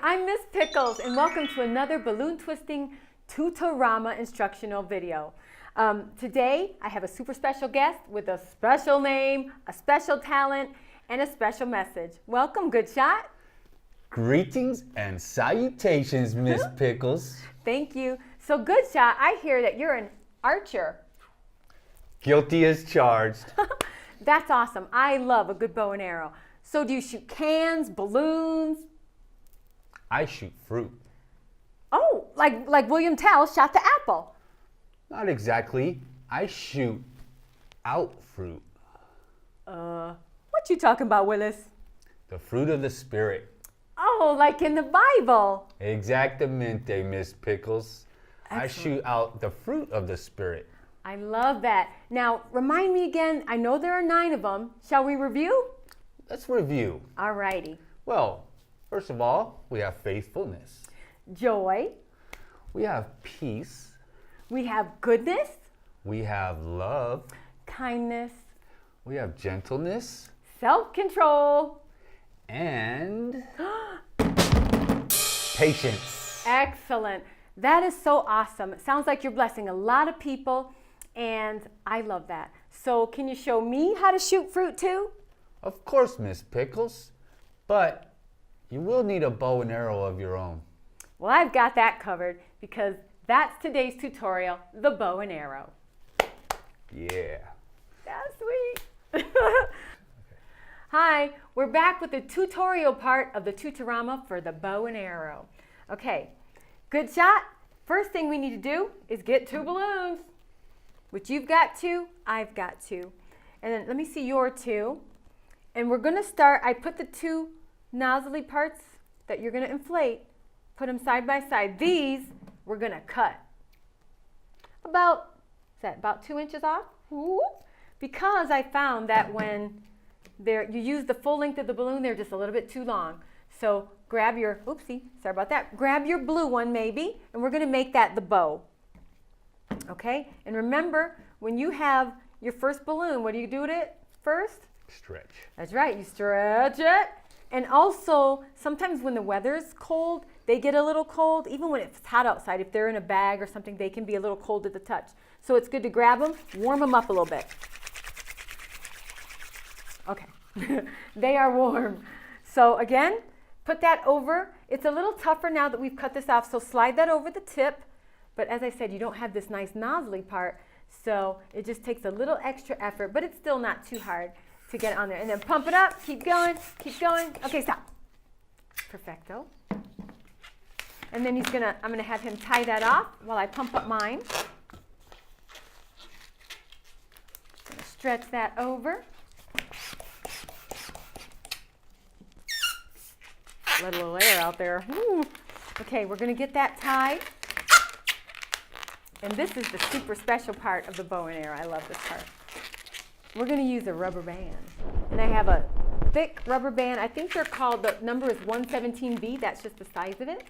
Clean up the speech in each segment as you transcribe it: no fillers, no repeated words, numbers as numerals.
I'm Miss Pickles and welcome to another balloon twisting Tutor-Rama instructional video. Today I have a super special guest with a special name, a special talent, and a special message. Welcome, Good Shot. Greetings and salutations, Miss Pickles. Thank you. So Good Shot, I hear that you're an archer. Guilty as charged. That's awesome. I love a good bow and arrow. So do you shoot cans, balloons? I shoot fruit. Oh, like William Tell shot the apple. Not exactly. I shoot out fruit. What you talking about, Willis? The fruit of the spirit. Oh, like in the Bible. Exactamente, Miss Pickles. Excellent. I shoot out the fruit of the spirit. I love that. Now, remind me again, I know there are 9 of them. Shall we review? Let's review. All righty. Well, first of all, we have faithfulness. Joy. We have peace. We have goodness. We have love. Kindness. We have gentleness. Self-control. And patience. Excellent. That is so awesome. It sounds like you're blessing a lot of people, and I love that. So can you show me how to shoot fruit too? Of course, Miss Pickles, but you will need a bow and arrow of your own. Well, I've got that covered because that's today's tutorial, the bow and arrow. Yeah. That's sweet. Hi, we're back with the tutorial part of the Tutor-Rama for the bow and arrow. Okay, Good Shot. First thing we need to do is get 2 balloons, which you've got 2, I've got 2. And then let me see your 2. And we're gonna start, I put the 2 nozzly parts that you're gonna inflate, put them side by side. These we're gonna cut. About 2 inches off? Ooh. Because I found that when you use the full length of the balloon, they're just a little bit too long. So grab your, oopsie, sorry about that. Grab your blue one maybe, and we're gonna make that the bow. Okay, and remember, when you have your first balloon, what do you do with it first? Stretch. That's right, you stretch it. And also, sometimes when the weather's cold, they get a little cold. Even when it's hot outside, if they're in a bag or something, they can be a little cold to the touch. So it's good to grab them, warm them up a little bit. Okay, they are warm. So again, put that over. It's a little tougher now that we've cut this off, so slide that over the tip. But as I said, you don't have this nice nozzly part, so it just takes a little extra effort, but it's still not too hard to get it on there. And then pump it up, keep going, keep going. Okay, stop. Perfecto. And then I'm gonna have him tie that off while I pump up mine. Gonna stretch that over. Let a little air out there. Woo. Okay, we're gonna get that tied. And this is the super special part of the bow and arrow. I love this part. We're gonna use a rubber band. And I have a thick rubber band. I think they're called, the number is 117B. That's just the size of it.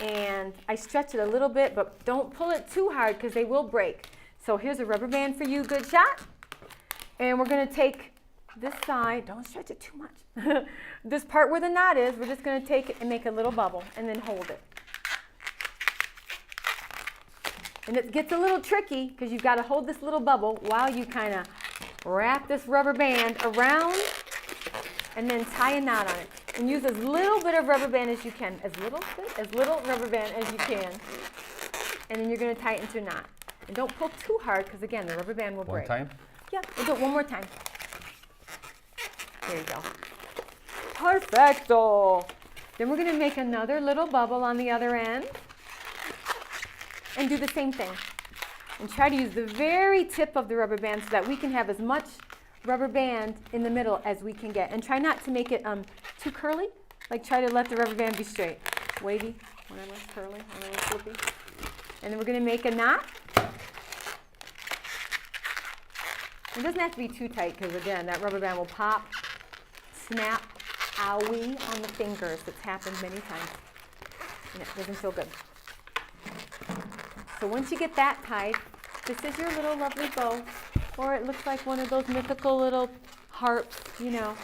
And I stretch it a little bit, but don't pull it too hard because they will break. So here's a rubber band for you, Good Shot. And we're gonna take this side, don't stretch it too much. This part where the knot is, we're just gonna take it and make a little bubble and then hold it. And it gets a little tricky because you've got to hold this little bubble while you kind of wrap this rubber band around and then tie a knot on it. And use as little bit of rubber band as you can, as little rubber band as you can. And then you're going to tie it into a knot. And don't pull too hard because again, the rubber band will break. One time? Yeah, we'll do it one more time. There you go. Perfecto. Then we're going to make another little bubble on the other end. And do the same thing. And try to use the very tip of the rubber band so that we can have as much rubber band in the middle as we can get. And try not to make it too curly. Like try to let the rubber band be straight. Wavy, one a little curly, one a little flippy. And then we're going to make a knot. It doesn't have to be too tight because again, that rubber band will pop, snap, owie on the fingers. It's happened many times. And it doesn't feel good. So once you get that tied, this is your little lovely bow, or it looks like one of those mythical little harps, you know.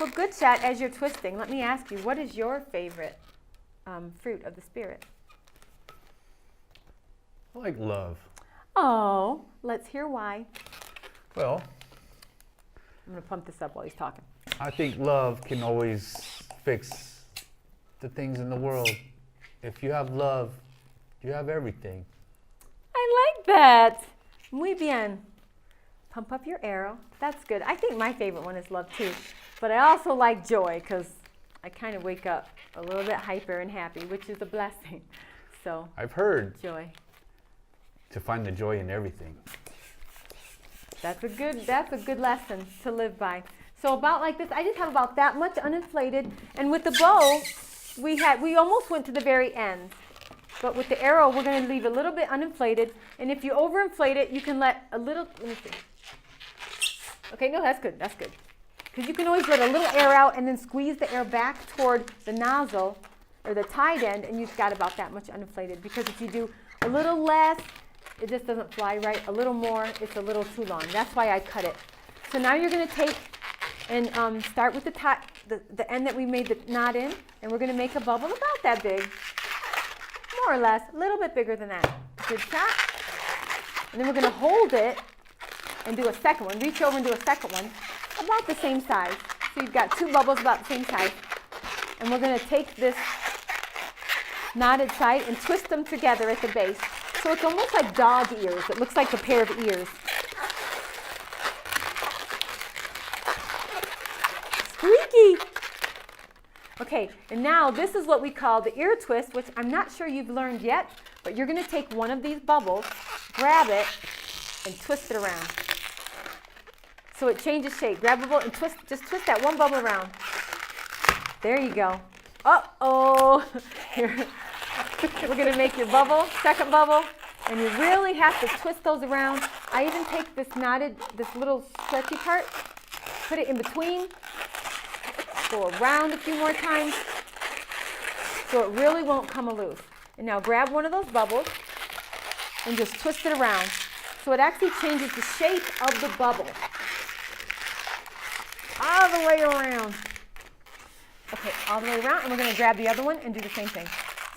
So good shot as you're twisting. Let me ask you, what is your favorite fruit of the spirit? I like love. Oh, let's hear why. Well, I'm going to pump this up while he's talking. I think love can always fix the things in the world. If you have love, you have everything. I like that. Muy bien. Pump up your arrow. That's good. I think my favorite one is love too. But I also like joy because I kind of wake up a little bit hyper and happy, which is a blessing. So I've heard joy. to find the joy in everything. That's a good lesson to live by. So about like this, I just have about that much uninflated, and with the bow, we almost went to the very end. But with the arrow, we're going to leave a little bit uninflated, and if you overinflate it, you can let a little, let me see. Okay, no, that's good, Because you can always let a little air out and then squeeze the air back toward the nozzle or the tied end, and you've got about that much uninflated. Because if you do a little less, it just doesn't fly right. A little more, it's a little too long. That's why I cut it. So now you're going to take and start with the end that we made the knot in, and we're going to make a bubble about that big, more or less, a little bit bigger than that. Good shot. And then we're going to hold it and do a second one. Reach over and do a second one about the same size. So you've got two bubbles about the same size. And we're going to take this knotted side and twist them together at the base. So it's almost like dog ears. It looks like a pair of ears. Squeaky. Okay, and now this is what we call the ear twist, which I'm not sure you've learned yet, but you're going to take one of these bubbles, grab it, and twist it around. So it changes shape. Grab a bubble and twist, just twist that one bubble around. There you go. Uh-oh. Here. We're going to make your bubble, second bubble, and you really have to twist those around. I even take this knotted, this little stretchy part, put it in between, go around a few more times, so it really won't come loose. And now grab one of those bubbles and just twist it around. So it actually changes the shape of the bubble. All the way around. Okay, all the way around, and we're going to grab the other one and do the same thing.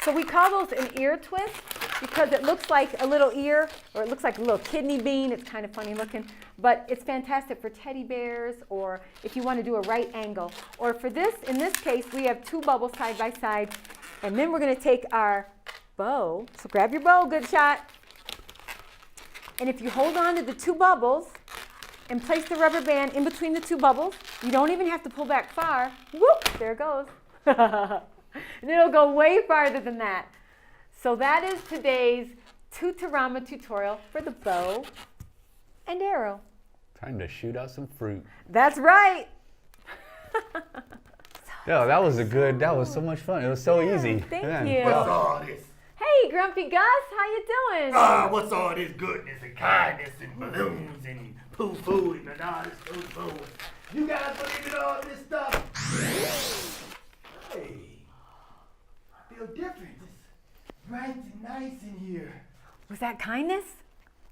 So we call those an ear twist because it looks like a little ear, or it looks like a little kidney bean. It's kind of funny looking, but it's fantastic for teddy bears, or if you want to do a right angle. Or for this, in this case, we have two bubbles side by side, and then we're going to take our bow. So grab your bow, good shot. And if you hold on to the two bubbles and place the rubber band in between the two bubbles, you don't even have to pull back far. Whoop, there it goes. And it'll go way farther than that. So that is today's Tutor-Rama tutorial for the bow and arrow. Time to shoot out some fruit. That's right. Yeah, that was so much fun. It was so easy. Thank you. What's all this? Hey, Grumpy Gus, how you doing? What's all this goodness and kindness and balloons and poo-poo and all this poo-poo? You guys believe in all this stuff? Hey, I feel different. It's bright and nice in here. Was that kindness?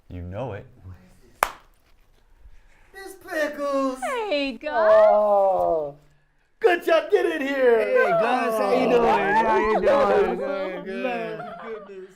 You know it. What is this? Miss Pickles! Hey, Gus. Oh! Good job, get in here! Hey, Gus, how you doing? How you doing? Good, goodness.